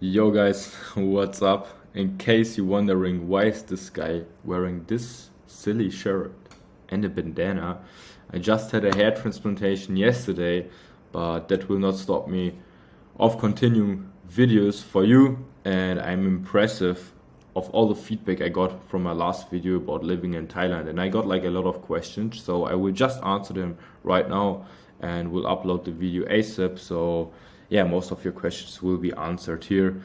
Yo guys, what's up? In case you're wondering why is this guy wearing this silly shirt and a bandana, I just had a hair transplantation yesterday, but that will not stop me of continuing videos for you, and I'm impressive of all the feedback I got from my last video about living in Thailand, and I got like a lot of questions, so I will just answer them right now and will upload the video ASAP. So yeah, most of your questions will be answered here,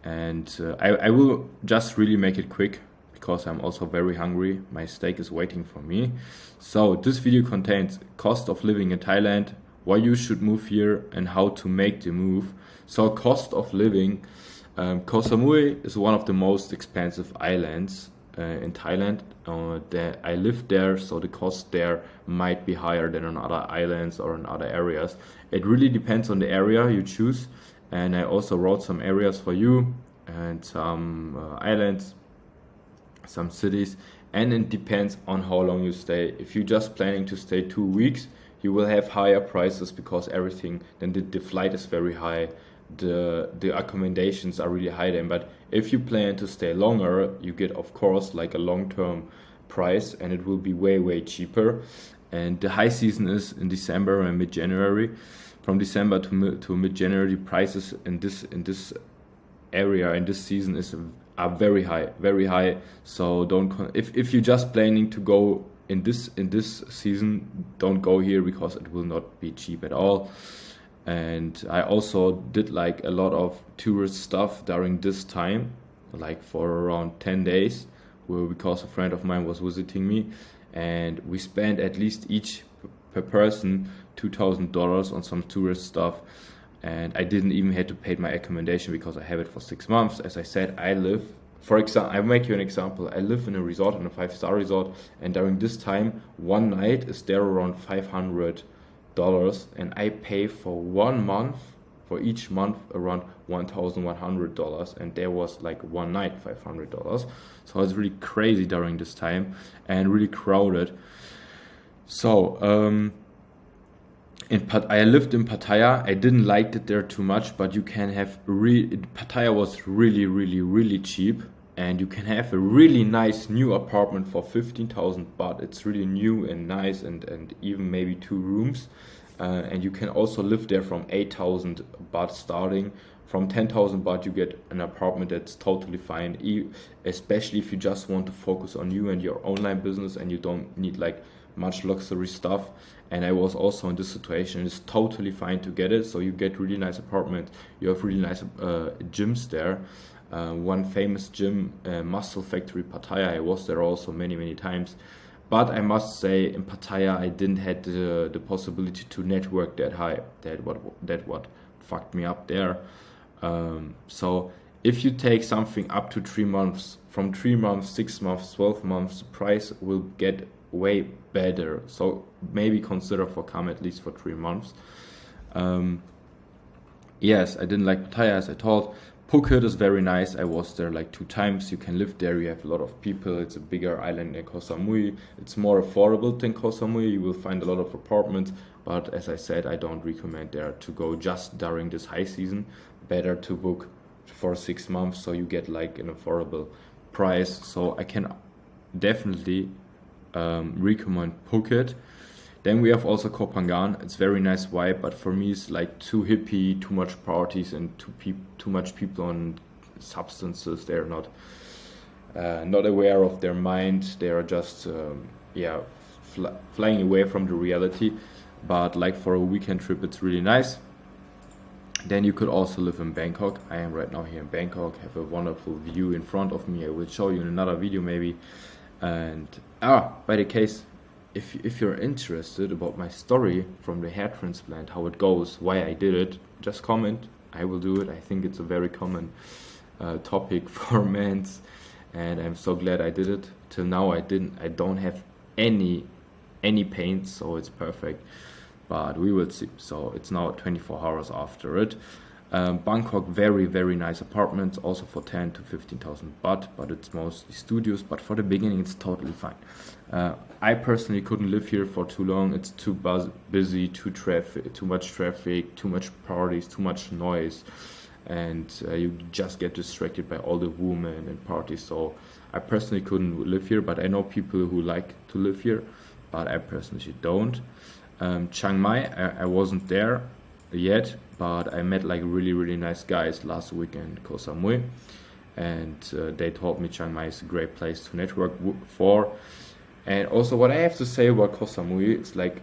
and I will just really make it quick because I'm also very hungry. My steak is waiting for me. So this video contains cost of living in Thailand, why you should move here, and how to make the move. So cost of living, Koh Samui is one of the most expensive islands in Thailand. I lived there, so the cost there might be higher than on other islands or in other areas. It really depends on the area you choose, and I also wrote some areas for you and some islands, some cities, and it depends on how long you stay. If you're just planning to stay 2 weeks, you will have higher prices because everything, then the flight is very high, the accommodations are really high then. But if you plan to stay longer, you get of course like a long-term price, and it will be way cheaper. And the high season is in December and mid-January. From December to mid-January, prices in this area in this season are very high. So if you're just planning to go in this season, don't go here because it will not be cheap at all. And I also did like a lot of tourist stuff during this time, like for around 10 days, because a friend of mine was visiting me, and we spent at least each per person $2,000 on some tourist stuff. And I didn't even have to pay my accommodation because I have it for 6 months. As I said, for example, I make you an example. I live in a resort, in a 5-star resort, and during this time, one night is there around $500, and I pay for 1 month, for each month around $1,100, and there was like one night $500. So it's really crazy during this time and really crowded. So I lived in Pattaya. I didn't like it there too much, but you can have Pattaya was really cheap, and you can have a really nice new apartment for 15,000 baht. It's really new and nice, and even maybe 2 rooms. And you can also live there from 8,000 baht starting. From 10,000 baht you get an apartment that's totally fine, especially if you just want to focus on you and your online business and you don't need like much luxury stuff. And I was also in this situation. It's totally fine to get it. So you get really nice apartment. You have really nice gyms there. One famous gym, Muscle Factory Pattaya. I was there also many times. But I must say, in Pattaya, I didn't have the possibility to network that high. That what fucked me up there. So if you take something up to 3 months, from 3 months, 6 months, 12 months, the price will get way better. So maybe consider for come at least for 3 months. Yes, I didn't like Pattaya, as I told. Phuket is very nice. I was there like 2 times. You can live there. You have a lot of people. It's a bigger island than Koh Samui. It's more affordable than Koh Samui. You will find a lot of apartments. But as I said, I don't recommend there to go just during this high season. Better to book for 6 months so you get like an affordable price. So I can definitely recommend Phuket. Then we have also Koh Phangan. It's very nice vibe, but for me it's like too hippie, too much parties, and too much people on substances. They're not aware of their mind. They are just flying away from the reality. But like for a weekend trip, it's really nice. Then you could also live in Bangkok. I am right now here in Bangkok. Have a wonderful view in front of me. I will show you in another video maybe. And by the case, if you're interested about my story from the hair transplant, how it goes, why I did it, just comment. I will do it. I think it's a very common topic for men, and I'm so glad I did it. Till now I don't have any pain, so it's perfect. But we will see. So it's now 24 hours after it. Bangkok, very nice apartments, also for 10 to 15,000 baht, but it's mostly studios. But for the beginning, it's totally fine. I personally couldn't live here for too long. It's too busy, too much traffic, too much parties, too much noise. and you just get distracted by all the women and parties. So I personally couldn't live here, but I know people who like to live here, but I personally don't. Chiang Mai, I wasn't there yet, but I met like really nice guys last weekend, Koh Samui, and they told me Chiang Mai is a great place to network for. And also, what I have to say about Koh Samui, it's like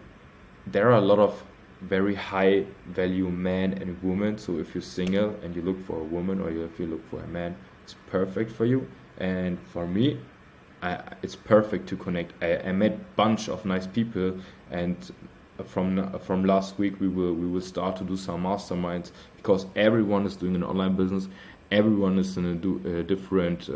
there are a lot of very high value men and women. So if you're single and you look for a woman, or if you look for a man, it's perfect for you. And for me, it's perfect to connect. I met bunch of nice people, and from last week we will start to do some masterminds, because everyone is doing an online business. Everyone is in a different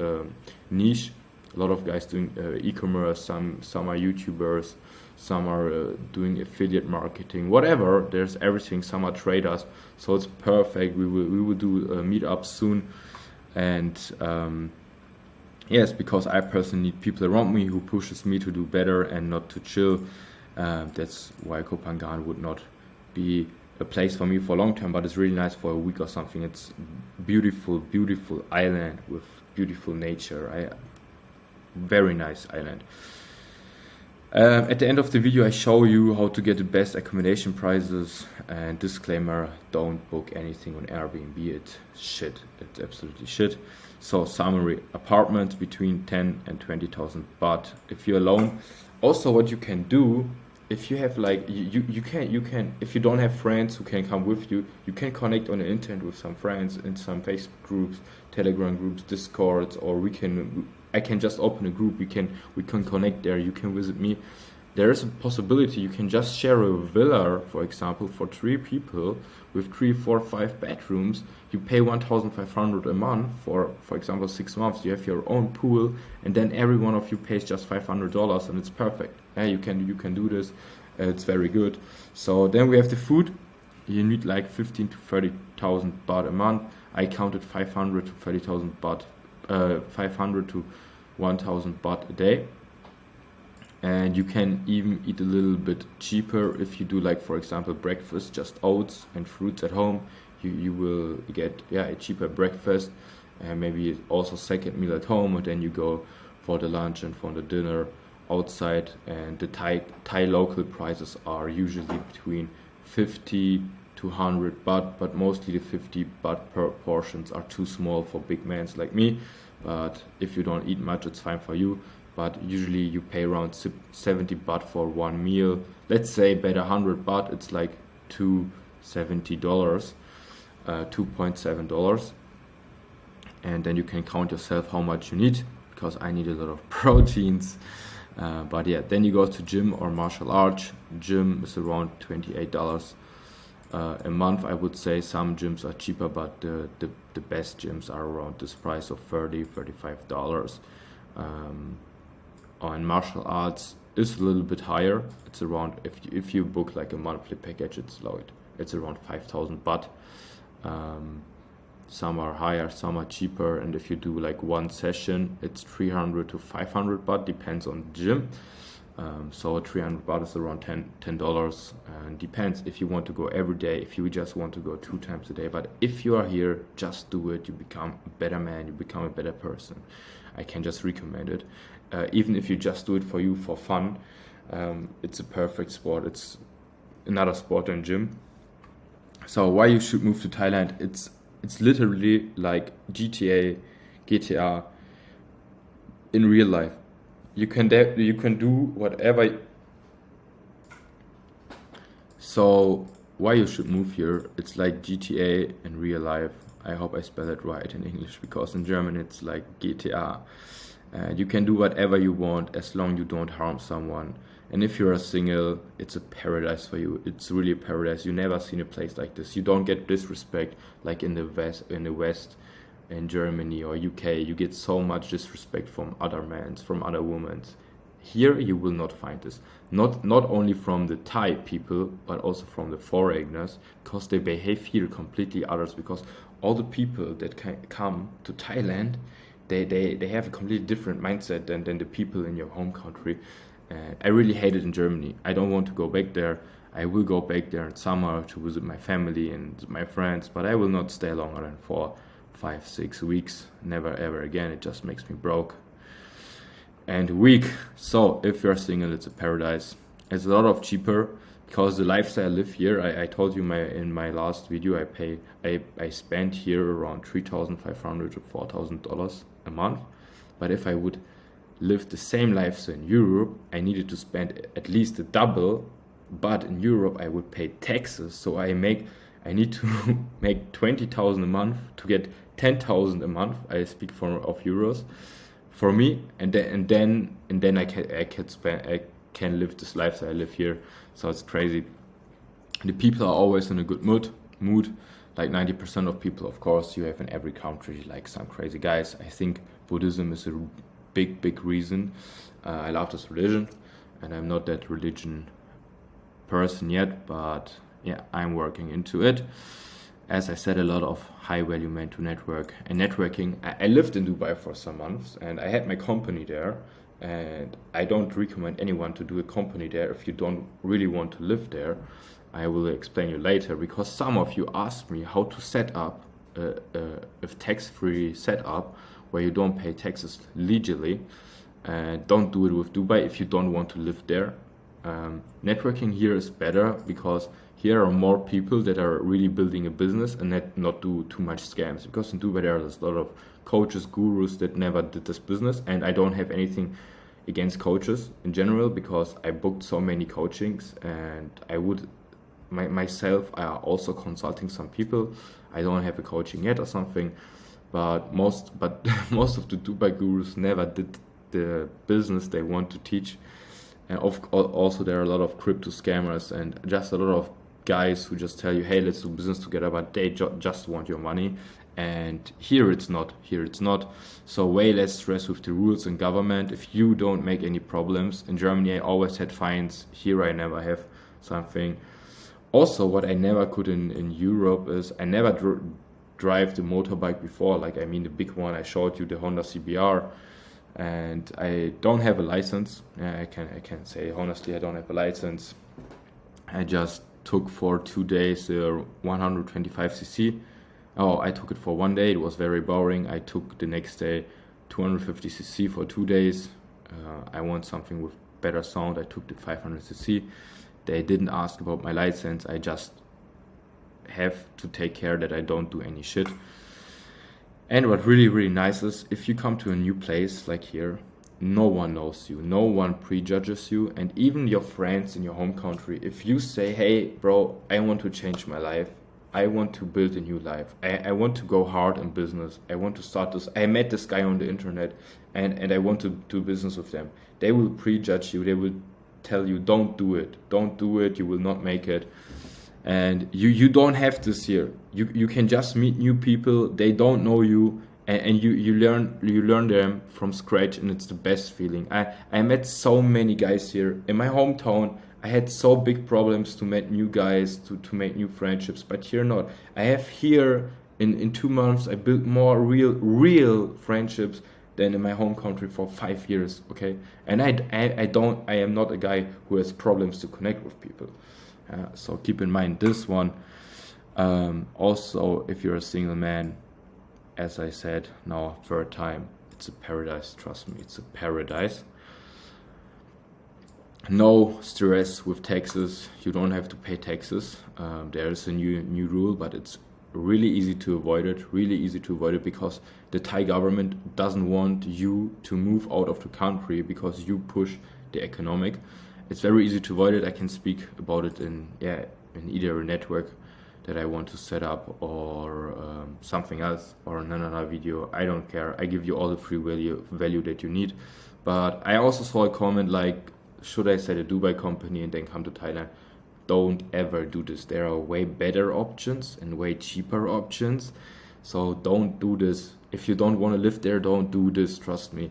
niche. A lot of guys doing e-commerce. Some are YouTubers. Some are doing affiliate marketing. Whatever. There's everything. Some are traders. So it's perfect. We will do a meetup soon, and yes, because I personally need people around me who pushes me to do better and not to chill. That's why Koh Phangan would not be a place for me for long term, but it's really nice for a week or something. It's beautiful island with beautiful nature. Very nice island. At the end of the video, I show you how to get the best accommodation prices. And disclaimer: don't book anything on Airbnb. It's shit. It's absolutely shit. So summary: apartments between 10 and 20,000 baht if you're alone. Also, what you can do, if you have like you can if you don't have friends who can come with you, you can connect on the internet with some friends in some Facebook groups, Telegram groups, Discords, or I can just open a group. We can connect there. You can visit me. There is a possibility you can just share a villa, for example, for 3 people with 3, 4, 5 bedrooms. You pay 1,500 a month for example 6 months. You have your own pool, and then every one of you pays just $500, and it's perfect. Yeah, you can do this. It's very good. So then we have the food. You need like 15 to 30,000 baht a month. I counted 500 to 30,000 baht. 500 to 1,000 baht a day, and you can even eat a little bit cheaper if you do, like, for example, breakfast, just oats and fruits at home. You will get a cheaper breakfast, and maybe also second meal at home, and then you go for the lunch and for the dinner outside. And the Thai local prices are usually between 50 to 100 baht, but mostly the 50 baht per portions are too small for big men like me. But if you don't eat much, it's fine for you. But usually you pay around 70 baht for one meal. Let's say better 100 baht, it's like $2.70, $2.7. And then you can count yourself how much you need, because I need a lot of proteins. But yeah, then you go to gym or martial arts. Gym is around $28 a month. I would say some gyms are cheaper, but the best gyms are around this price of $35. On martial arts is a little bit higher. It's around, if you book like a monthly package, it's around 5,000 baht. Some are higher, some are cheaper, and if you do like one session, it's 300 to 500 baht, depends on the gym. So 300 baht is around $10, and depends if you want to go every day, if you just want to go 2 times a day. But if you are here, just do it. You become a better man, you become a better person. I can just recommend it. Even if you just do it for you for fun, it's a perfect sport. It's another sport than gym. So why you should move to Thailand? It's literally like GTA in real life. You can do whatever. So why you should move here? It's like GTA in real life. I hope I spell it right in English, because in German it's like GTA. You can do whatever you want as long you don't harm someone. And if you're a single, it's a paradise for you. It's really a paradise. You never seen a place like this. You don't get disrespect like in the West, in Germany or UK. You get so much disrespect from other men, from other women. Here you will not find this. Not only from the Thai people, but also from the foreigners, because they behave here completely others. Because all the people that come to Thailand, they have a completely different mindset than the people in your home country. I really hate it in Germany. I don't want to go back there. I will go back there in summer to visit my family and my friends, but I will not stay longer than 4, 5, 6 weeks. Never ever again. It just makes me broke and weak. So if you're single, it's a paradise. It's a lot of cheaper because the lifestyle I live here. I told you in my last video, I spend here around $3,500 to $4,000 a month. But if I would live the same lifestyle in Europe, I needed to spend at least the double. But in Europe, I would pay taxes, so I need to make 20,000 a month to get 10,000 a month. I speak of euros for me, and then I can live this lifestyle I live here. So it's crazy. The people are always in a good mood. Like 90% of people, of course, you have in every country, like some crazy guys. I think Buddhism is a big reason. I love this religion, and I'm not that religion person yet, but yeah, I'm working into it. As I said, a lot of high value men to network and networking. I lived in Dubai for some months and I had my company there, and I don't recommend anyone to do a company there if you don't really want to live there. I will explain you later, because some of you asked me how to set up a tax-free setup where you don't pay taxes legally. Don't do it with Dubai if you don't want to live there. Networking here is better because here are more people that are really building a business and not do too much scams. Because in Dubai there's a lot of coaches, gurus that never did this business, and I don't have anything against coaches in general because I booked so many coachings, and I would myself are also consulting some people. I don't have a coaching yet or something, but most of the Dubai gurus never did the business they want to teach. And also there are a lot of crypto scammers and just a lot of guys who just tell you, hey, let's do business together, but they just want your money. And here it's not. So way less stress with the rules and government. If you don't make any problems, in Germany I always had fines. Here I never have something. Also, what I never could in Europe is I never drive the motorbike before. Like, I mean, the big one I showed you, the Honda CBR. And I don't have a license. I can say honestly, I don't have a license. I just took for 2 days 125cc. Oh, I took it for 1 day. It was very boring. I took the next day 250cc for 2 days. I want something with better sound. I took the 500cc. They didn't ask about my license. I just have to take care that I don't do any shit. And what really nice is, if you come to a new place like here, no one knows you, no one prejudges you, and even your friends in your home country, if you say, hey bro, I want to change my life, I want to build a new life, I want to go hard in business, I want to start this, I met this guy on the internet and I want to do business with them, they will prejudge you, they will tell you, don't do it, you will not make it. And you don't have this here. You can just meet new people. They don't know you, and you learn them from scratch, and it's the best feeling. I met so many guys here in my hometown. I had so big problems to meet new guys, to make new friendships, but here not. I have here in 2 months I built more real friendships than in my home country for 5 years. Okay, and I am not a guy who has problems to connect with people. So keep in mind this one. Also, if you're a single man, as I said now 3rd time, it's a paradise. Trust me, it's a paradise. No stress with taxes. You don't have to pay taxes. There is a new rule, but it's really easy to avoid it. Because the Thai government doesn't want you to move out of the country because you push the economic. It's very easy to avoid it. I can speak about it in either a network that I want to set up or something else, or in another video. I don't care. I give you all the free value that you need. But I also saw a comment like, should I set a Dubai company and then come to Thailand? Don't ever do this. There are way better options and way cheaper options. So don't do this. If you don't want to live there, don't do this. Trust me.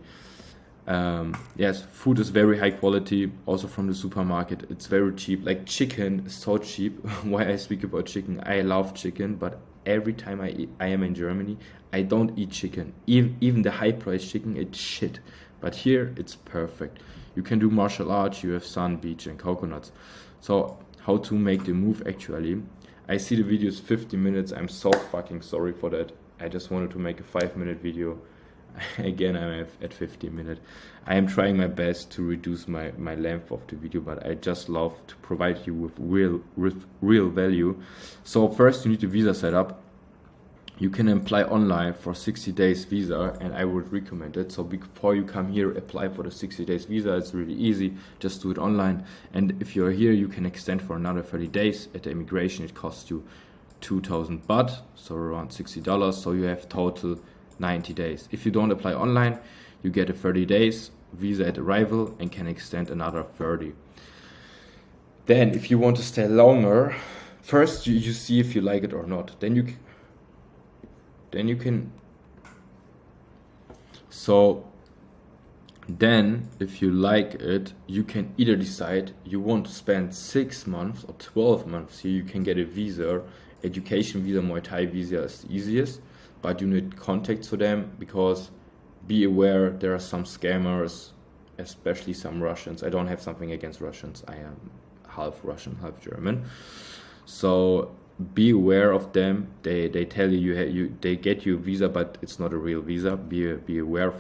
Yes, food is very high quality, also from the supermarket. It's very cheap. Like chicken is so cheap. Why I speak about chicken? I love chicken, but every time I am in Germany, I don't eat chicken. Even the high price chicken, it's shit. But here, it's perfect. You can do martial arts. You have sun, beach, and coconuts. So how to make the move actually. I see the video is 50 minutes. I'm so fucking sorry for that. I just wanted to make a 5-minute video. Again, I'm at 50 minutes. I am trying my best to reduce my length of the video, but I just love to provide you with real value. So first you need the visa set up. You can apply online for 60 days visa, and I would recommend it. So before you come here, apply for the 60 days visa. It's really easy. Just do it online. And if you're here, you can extend for another 30 days. At the immigration, it costs you 2,000 baht, so around $60. So you have total 90 days. If you don't apply online, you get a 30 days visa at arrival and can extend another 30. Then if you want to stay longer, first you see if you like it or not. Then you can, so then if you like it, you can either decide you want to spend 6 months or 12 months here. You can get a visa, education visa, Muay Thai visa is the easiest, but you need contacts for them, because be aware there are some scammers, especially some Russians. I don't have something against Russians. I am half Russian, half German. So be aware of them. They tell you they get you a visa, but it's not a real visa. Be aware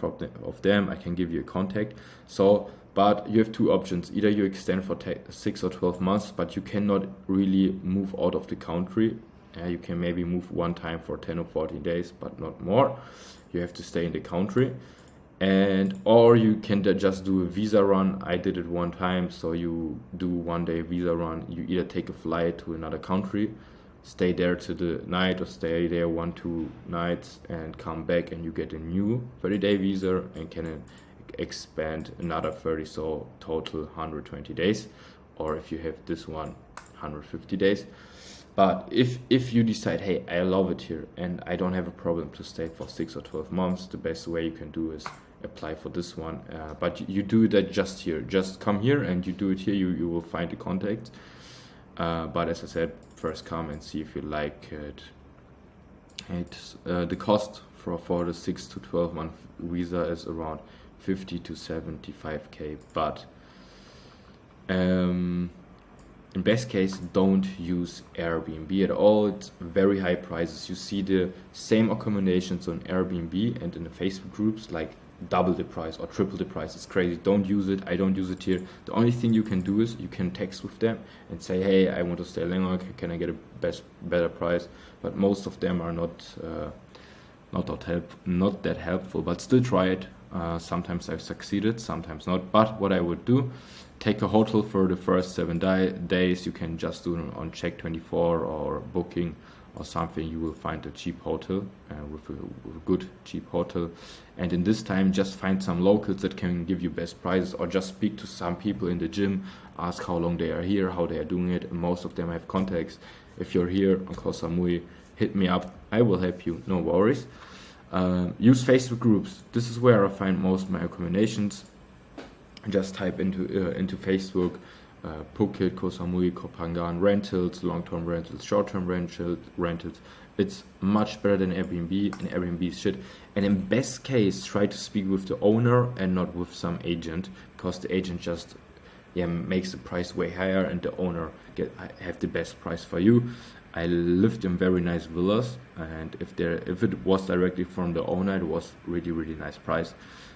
of them. I can give you a contact. So, but you have two options. Either you extend for 6 or 12 months, but you cannot really move out of the country. You can maybe move one time for 10 or 14 days, but not more. You have to stay in the country. And or you can just do a visa run. I did it one time. So you do 1 day visa run. You either take a flight to another country, stay there to the night, or stay there 1-2 nights and come back, and you get a new 30-day visa and can expand another 30, so total 120 days. Or if you have this one, 150 days. But if you decide, hey, I love it here and I don't have a problem to stay for 6 or 12 months, the best way you can do is apply for this one. But you do that just here. Just come here and you do it here. You will find the contact. But as I said, first come and see if you like it. The cost for the 6 to 12 month visa is around 50 to 75k. But in best case, don't use Airbnb at all. It's very high prices. You see the same accommodations on Airbnb and in the Facebook groups, like double the price or triple the price. It's crazy. Don't use it. I don't use it here. The only thing you can do is you can text with them and say, hey, I want to stay longer. Can I get a better price? But most of them are not that helpful. But still try it. Sometimes I've succeeded, sometimes not. But what I would do, take a hotel for the first 7 days. You can just do it on Check24 or Booking or something. You will find a cheap hotel with a good cheap hotel. And in this time, just find some locals that can give you best prices, or just speak to some people in the gym, ask how long they are here, how they are doing it. And most of them have contacts. If you're here on Koh Samui, hit me up. I will help you. No worries. Use Facebook groups. This is where I find most of my accommodations. Just type into Facebook, Phuket, Koh Samui, Koh Phangan rentals, long-term rentals, short-term rentals. It's much better than Airbnb, and Airbnb is shit. And in best case, try to speak with the owner and not with some agent, because the agent just makes the price way higher, and the owner have the best price for you. I lived in very nice villas, and if it was directly from the owner, it was really nice price.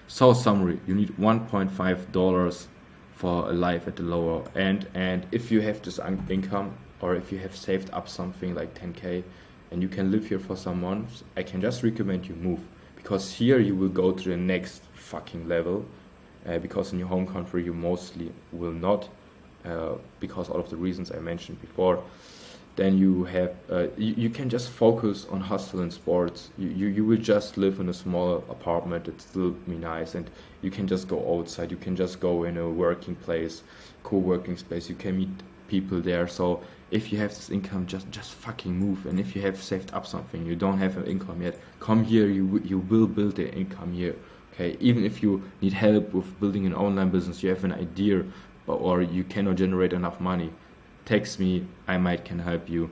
So summary, you need $1.5 for a life at the lower end, and if you have this income, or if you have saved up something like 10k and you can live here for some months, I can just recommend you move, because here you will go to the next fucking level, because in your home country you mostly will not, because all of the reasons I mentioned before. Then you have you can just focus on hustle and sports. You will just live in a small apartment. It's still be nice, and you can just go outside. You can just go in a working place, co-working space. You can meet people there. So if you have this income, just fucking move. And if you have saved up something, you don't have an income yet, come here. You will build the income here. Okay, even if you need help with building an online business, you have an idea, or you cannot generate enough money, text me, I can help you.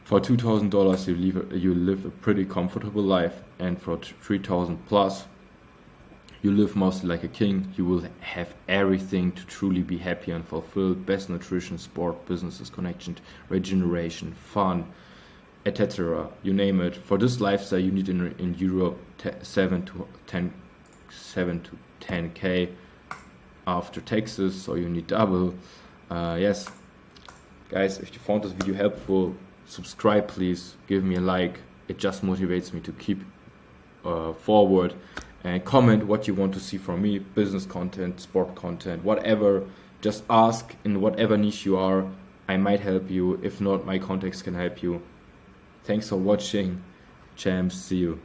For $2,000 you live a pretty comfortable life, and for 3,000 plus You live mostly like a king. You will have everything to truly be happy and fulfilled. Best nutrition, sport, businesses, connection, regeneration, fun, etc. You name it. For this lifestyle, you need in Europe 7 to 10k after taxes, so you need double. Yes, guys, if you found this video helpful, subscribe please, give me a like. It just motivates me to keep forward. And comment what you want to see from me, business content, sport content, whatever. Just ask in whatever niche you are. I might help you. If not, my contacts can help you. Thanks for watching. Champs, see you.